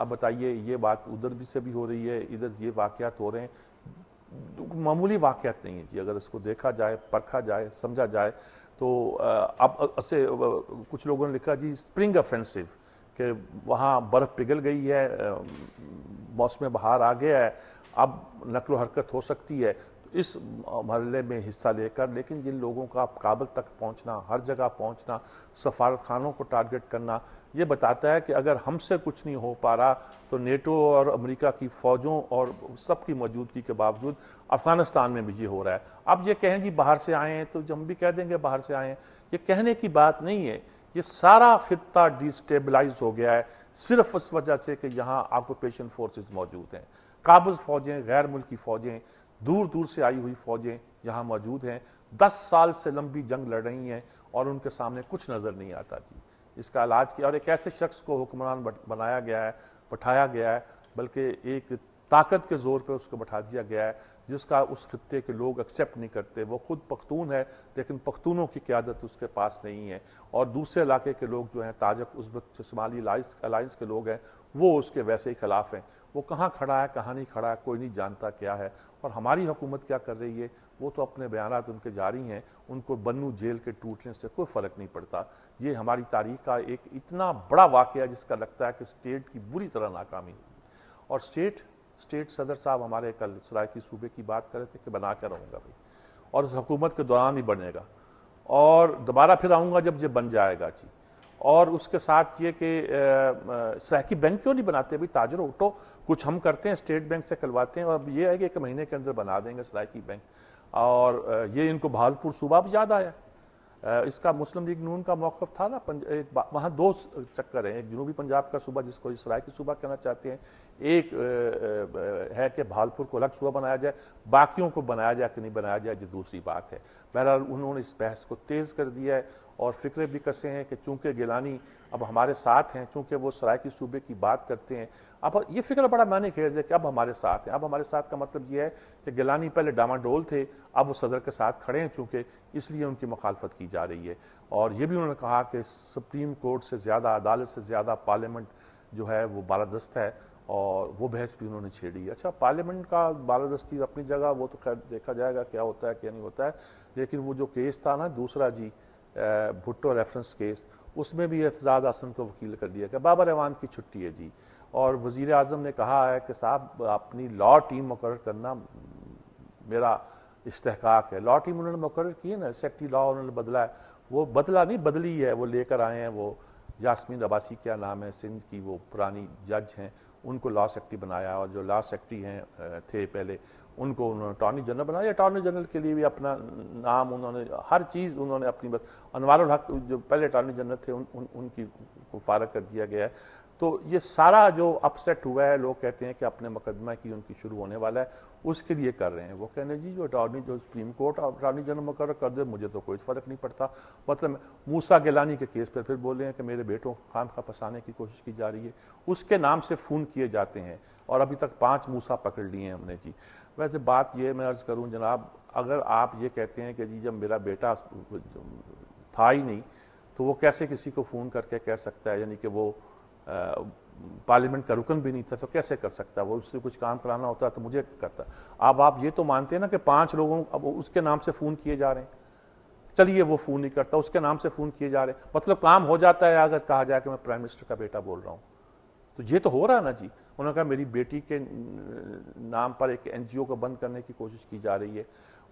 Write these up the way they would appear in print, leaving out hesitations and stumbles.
اب بتائیے یہ بات ادھر بھی سے بھی ہو رہی ہے، ادھر یہ واقعات ہو رہے ہیں، معمولی واقعات نہیں ہیں جی، اگر اس کو دیکھا جائے، پرکھا جائے، سمجھا جائے تو اب اسے کچھ لوگوں نے لکھا جی اسپرنگ افینسو، کہ وہاں برف پگھل گئی ہے، موسم بہار آ گیا ہے، اب نقل و حرکت ہو سکتی ہے، تو اس مرحلے میں حصہ لے کر، لیکن جن لوگوں کا کابل تک پہنچنا، ہر جگہ پہنچنا، سفارت خانوں کو ٹارگٹ کرنا، یہ بتاتا ہے کہ اگر ہم سے کچھ نہیں ہو پا رہا تو نیٹو اور امریکہ کی فوجوں اور سب کی موجودگی کے باوجود افغانستان میں بھی یہ ہو رہا ہے۔ اب یہ کہیں جی باہر سے آئے ہیں تو ہم بھی کہہ دیں گے باہر سے آئے ہیں، یہ کہنے کی بات نہیں ہے، یہ سارا خطہ ڈی سٹیبلائز ہو گیا ہے صرف اس وجہ سے کہ یہاں آکوپیشن فورسز موجود ہیں، قابض فوجیں، غیر ملکی فوجیں، دور دور سے آئی ہوئی فوجیں یہاں موجود ہیں، 10 سال سے لمبی جنگ لڑ رہی ہیں اور ان کے سامنے کچھ نظر نہیں آتا جی۔ اس کا علاج کیا، اور ایک ایسے شخص کو حکمران بنایا گیا ہے، بٹھایا گیا ہے، بلکہ ایک طاقت کے زور پہ اس کو بٹھا دیا گیا ہے جس کا اس خطے کے لوگ ایکسیپٹ نہیں کرتے۔ وہ خود پختون ہے لیکن پختونوں کی قیادت اس کے پاس نہیں ہے، اور دوسرے علاقے کے لوگ جو ہیں تاجک، ازبک، شمالی الائنس کے لوگ ہیں، وہ اس کے ویسے ہی خلاف ہیں۔ وہ کہاں کھڑا ہے کہاں نہیں کھڑا ہے کوئی نہیں جانتا کیا ہے، اور ہماری حکومت کیا کر رہی ہے، وہ تو اپنے بیانات ان کے جاری ہیں، ان کو بنو جیل کے ٹوٹنے سے کوئی فرق نہیں پڑتا۔ یہ ہماری تاریخ کا ایک اتنا بڑا واقعہ ہے جس کا لگتا ہے کہ اسٹیٹ کی بری طرح ناکامی ہوئی، اور اسٹیٹ صدر صاحب ہمارے کل سرائیکی صوبے کی بات کر رہے تھے کہ بنا کے رہوں گا بھائی، اور اس حکومت کے دوران ہی بنے گا، اور دوبارہ پھر آؤں گا جب یہ بن جائے گا جی۔ اور اس کے ساتھ یہ کہ سرائیکی بینک کیوں نہیں بناتے بھائی، تاجروں اٹھو، کچھ ہم کرتے ہیں، اسٹیٹ بینک سے کھلواتے ہیں، اور اب یہ ہے کہ 1 مہینے کے اندر بنا دیں گے سرائیکی بینک۔ اور یہ ان کو بہاولپور صوبہ بھی یاد آیا، اس کا مسلم لیگ نون کا موقف تھا نا، وہاں 2 چکر ہیں، ایک جنوبی پنجاب کا صوبہ جس کو سرائیکی صوبہ کہنا چاہتے ہیں، ایک ہے کہ بہاولپور کو الگ صوبہ بنایا جائے، باقیوں کو بنایا جائے کہ نہیں بنایا جائے یہ دوسری بات ہے۔ بہرحال انہوں نے اس بحث کو تیز کر دیا ہے، اور فکرے بھی کسے ہیں کہ چونکہ گیلانی اب ہمارے ساتھ ہیں، چونکہ وہ سرائیکی صوبے کی بات کرتے ہیں، اب یہ فکر بڑا معنی خیز ہے کہ اب ہمارے ساتھ ہیں۔ اب ہمارے ساتھ کا مطلب یہ ہے کہ گیلانی پہلے ڈاماڈول تھے، اب وہ صدر کے ساتھ کھڑے ہیں چونکہ، اس لیے ان کی مخالفت کی جا رہی ہے۔ اور یہ بھی انہوں نے کہا کہ سپریم کورٹ سے زیادہ، عدالت سے زیادہ پارلیمنٹ جو ہے وہ بالادست ہے، اور وہ بحث بھی انہوں نے چھیڑی ہے۔ اچھا، پارلیمنٹ کا بالادستی اپنی جگہ، وہ تو خیر دیکھا جائے گا کیا ہوتا ہے کیا نہیں ہوتا ہے، لیکن وہ جو کیس تھا نا دوسرا جی، بھٹو ریفرنس کیس، اس میں بھی اعتزاز حسن کو وکیل کر دیا کہ بابر اعوان کی چھٹی ہے جی، اور وزیر اعظم نے کہا ہے کہ صاحب اپنی لا ٹیم مقرر کرنا میرا استحقاق ہے۔ لا ٹیم انہوں نے مقرر کی ہے نا، سیکٹری لا انہوں نے بدلا ہے، وہ بدلا نہیں بدلی ہے، وہ لے کر آئے ہیں، وہ یاسمین عباسی کیا نام ہے، سندھ کی وہ پرانی جج ہیں، ان کو لا سیکٹری بنایا، اور جو لا سیکٹری ہیں تھے پہلے ان کو انہوں نے اٹارنی جنرل بنایا۔ اٹارنی جنرل کے لیے بھی اپنا نام انہوں نے، ہر چیز انہوں نے اپنی، بس انوار الحق جو پہلے اٹارنی جنرل تھے ان کی کو فارغ کر دیا گیا ہے۔ تو یہ سارا جو اپ سیٹ ہوا ہے، لوگ کہتے ہیں کہ اپنے مقدمہ کی ان کی شروع ہونے والا ہے، اس کے لیے کر رہے ہیں۔ وہ کہنے جی جو سپریم کورٹ اٹارنی جنرل مقرر کر دے مجھے تو کوئی فرق نہیں پڑتا، مطلب موسیٰ گیلانی کے کیس پہ پھر بولے ہیں کہ میرے بیٹوں کو خامخواہ پھنسانے کی کوشش کی جا رہی ہے، اس کے نام سے فون کیے جاتے ہیں، اور ابھی تک 5 موسیٰ پکڑ لیے ہیں ہم نے جی۔ ویسے بات یہ میں عرض کروں جناب، اگر آپ یہ کہتے ہیں کہ جی جب میرا بیٹا تھا ہی نہیں تو وہ کیسے کسی کو فون کر کے کہہ سکتا ہے، یعنی کہ وہ پارلیمنٹ کا رکن بھی نہیں تھا تو کیسے کر سکتا ہے، وہ اس سے کچھ کام کرانا ہوتا ہے تو مجھے کرتا۔ اب آپ یہ تو مانتے ہیں نا کہ 5 لوگوں اب اس کے نام سے فون کیے جا رہے ہیں، چلیے وہ فون نہیں کرتا، اس کے نام سے فون کیے جا رہے ہیں، مطلب کام ہو جاتا ہے اگر کہا جائے کہ میں پرائم منسٹر کا بیٹا بول رہا ہوں، تو یہ تو ہو رہا ہے نا جی۔ انہوں نے کہا میری بیٹی کے نام پر ایک NGO کو بند کرنے کی کوشش کی جا رہی ہے،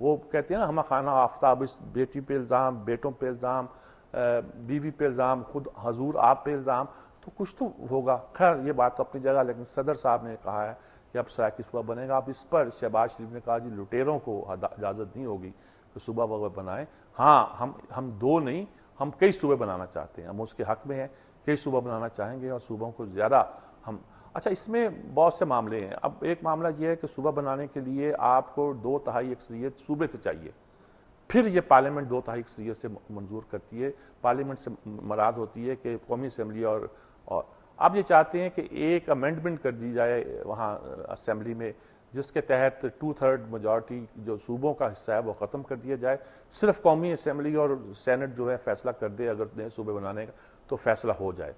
وہ کہتے ہیں نا ہمہ خانہ آفتاب، اس بیٹی پہ الزام، بیٹوں پہ الزام، بیوی پہ الزام، خود حضور آپ پہ الزام، تو کچھ تو ہوگا۔ خیر یہ بات تو اپنی جگہ، لیکن صدر صاحب نے کہا ہے کہ اب سرائیکی صوبہ بنے گا۔ اب اس پر شہباز شریف نے کہا جی لٹیروں کو اجازت نہیں ہوگی کہ صوبہ وغیرہ بنائیں، ہاں ہم 2 نہیں، ہم کئی صوبے بنانا چاہتے ہیں، ہم اس کے حق میں ہیں، کئی صوبہ بنانا چاہیں گے، اور صوبوں کو زیادہ ہم، اچھا اس میں بہت سے معاملے ہیں۔ اب ایک معاملہ یہ ہے کہ صوبہ بنانے کے لیے آپ کو 2/3 اکثریت صوبے سے چاہیے، پھر یہ پارلیمنٹ 2/3 اکثریت سے منظور کرتی ہے۔ پارلیمنٹ سے مراد ہوتی ہے کہ قومی اسمبلی، اور آپ یہ چاہتے ہیں کہ ایک امینڈمنٹ کر دی جائے وہاں اسمبلی میں جس کے تحت 2/3 میجورٹی جو صوبوں کا حصہ ہے وہ ختم کر دیا جائے، صرف قومی اسمبلی اور سینٹ جو ہے فیصلہ کر دے اگر نئے صوبے بنانے کا تو فیصلہ ہو جائے۔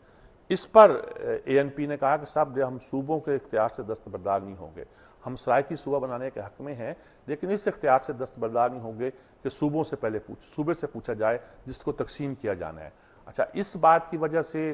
اس پر ANP نے کہا کہ صاحب ہم صوبوں کے اختیار سے دستبردار نہیں ہوں گے، ہم سرائکی صوبہ بنانے کے حق میں ہیں، لیکن اس اختیار سے دستبردار نہیں ہوں گے کہ صوبوں سے پہلے صوبے سے پوچھا جائے جس کو تقسیم کیا جانا ہے۔ اچھا، اس بات کی وجہ سے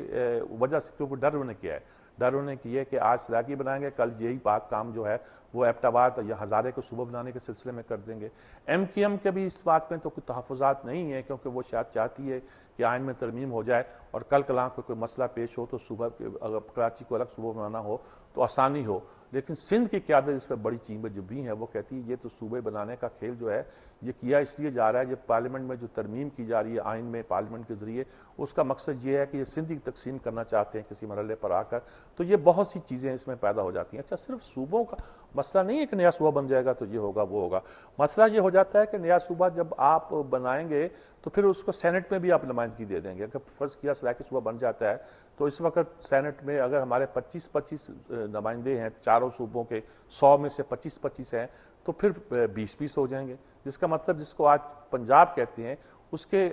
کیونکہ ڈر انہیں کیا ہے، ڈر انہیں کی ہے کہ آج سرائکی بنائیں گے، کل یہی بات کام جو ہے وہ ایبٹ آباد یا ہزارے کو صوبہ بنانے کے سلسلے میں کر دیں گے۔ MQM کے بھی اس بات میں تو کوئی تحفظات نہیں ہے، کیونکہ وہ شاید چاہتی ہے کہ آئین میں ترمیم ہو جائے اور کل کلاں کوئی مسئلہ پیش ہو تو صوبہ اگر کراچی کو الگ صوبہ بنانا ہو تو آسانی ہو۔ لیکن سندھ کی قیادت اس پہ بڑی چیمیں جو بھی ہیں وہ کہتی ہے یہ تو صوبے بنانے کا کھیل جو ہے یہ کیا اس لیے جا رہا ہے، یہ پارلیمنٹ میں جو ترمیم کی جا رہی ہے آئین میں پارلیمنٹ کے ذریعے، اس کا مقصد یہ ہے کہ یہ سندھ کی تقسیم کرنا چاہتے ہیں کسی مرحلے پر آ کر، تو یہ بہت سی چیزیں اس میں پیدا ہو جاتی ہیں۔ اچھا، صرف صوبوں کا مسئلہ نہیں ہے کہ نیا صوبہ بن جائے گا تو یہ ہوگا وہ ہوگا، مسئلہ یہ ہو جاتا ہے کہ نیا صوبہ جب آپ بنائیں گے تو پھر اس کو سینٹ میں بھی آپ نمائندگی دے دیں گے۔ اگر فرض کیا سرائکی صوبہ بن جاتا ہے تو اس وقت سینٹ میں اگر ہمارے 25 نمائندے ہیں چاروں صوبوں کے، 100 میں سے 25 ہیں تو پھر 20 ہو جائیں گے، جس کا مطلب جس کو آج پنجاب کہتے ہیں اس کے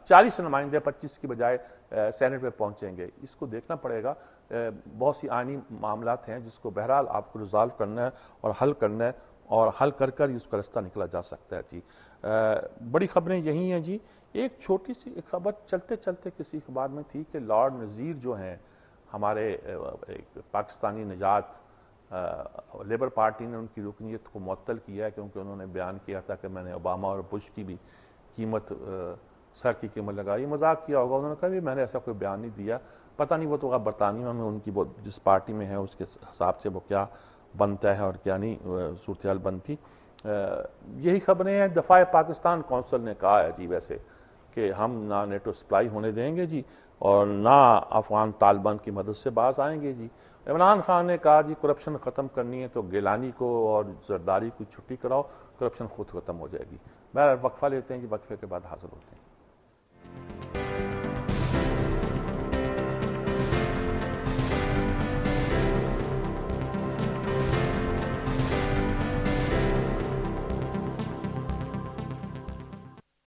40 نمائندے 25 کی بجائے سینٹ میں پہنچیں گے۔ اس کو دیکھنا پڑے گا، بہت سی آئینی معاملات ہیں جس کو بہرحال آپ کو ریزالو کرنا ہے اور حل کرنا ہے، اور حل کر کر اس کا رستہ نکلا جا سکتا ہے۔ جی بڑی خبریں یہی ہیں جی۔ ایک چھوٹی سی ایک خبر چلتے چلتے کسی اخبار میں تھی کہ لارڈ نذیر جو ہیں ہمارے ایک پاکستانی نژاد، لیبر پارٹی نے ان کی رکنیت کو معطل کیا ہے کیونکہ انہوں نے بیان کیا تھا کہ میں نے اوباما اور بش کی بھی قیمت سر کی قیمت لگائی، مذاق کیا ہوگا، انہوں نے کہا بھی میں نے ایسا کوئی بیان نہیں دیا، پتہ نہیں وہ تو برطانیہ میں ان کی جس پارٹی میں ہے اس کے حساب سے وہ کیا بنتا ہے اور کیا نہیں صورتحال بنتی۔ یہی خبریں ہیں۔ دفاع پاکستان کونسل نے کہا ہے جی ویسے کہ ہم نہ نیٹو سپلائی ہونے دیں گے جی اور نہ افغان طالبان کی مدد سے باز آئیں گے جی۔ عمران خان نے کہا جی کرپشن ختم کرنی ہے تو گیلانی کو اور زرداری کو چھٹی کراؤ، کرپشن خود ختم ہو جائے گی۔ بہرحال وقفہ لیتے ہیں جی، وقفے کے بعد حاضر ہوتے ہیں۔